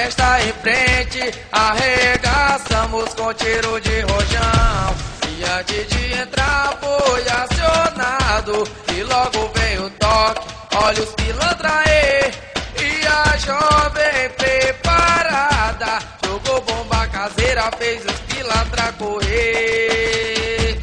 festa em frente, arregaçamos com tiro de rojão. E antes de entrar foi acionado, e logo veio o toque, olha os pilantra aí. E a jovem preparada jogou bomba caseira, fez os pilantra correr.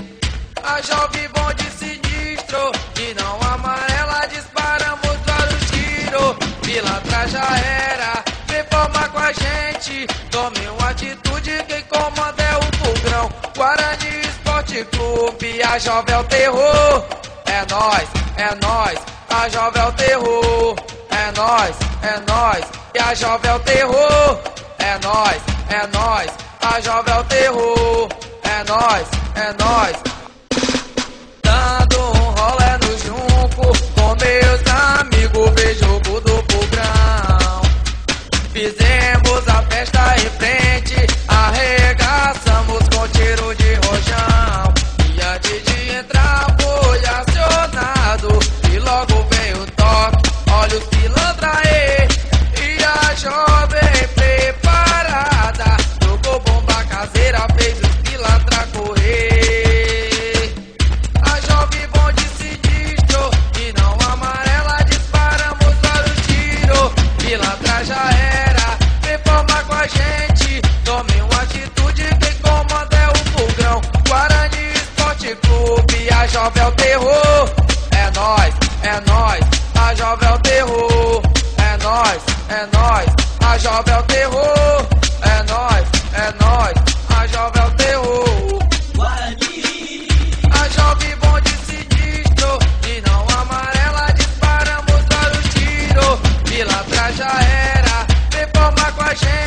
A jovem bonde sinistro, de não amarela, disparamos vários tiros. Pilantra já era, vem formar com a gente, tome uma atitude, quem comanda é o Bugrão. Guarani Esporte Clube, a jovem é o terror. É nóis, a jovem é o terror. É nóis, e a jovem é o terror. É nóis, a jovem é o terror. É nóis. Dando um rolê no junco, com meus amigos, vejo jogo do Bugrão. Fizemos a festa em frente, arregaçamos com tiro de rojão. E antes de entrar foi acionado, e logo veio o toque, olha os pilantra aí. E a jovem preparada jogou bomba caseira, fez os pilantra correr. A jovem bonde sinistro, e não amarela, disparamos vários tiros. Pilantra já era, vem formar com a gente, tome uma atitude, quem comanda é o Bugrão. Guarani Esporte Clube, a jovem é o terror. É nóis, a jovem é o terror. É nóis, a jovem é o terror. É nóis, a jovem é o terror. A jovem bonde sinistro, de não amarela, disparamos vários tiros. Pilantra já era, vem formar com a gente.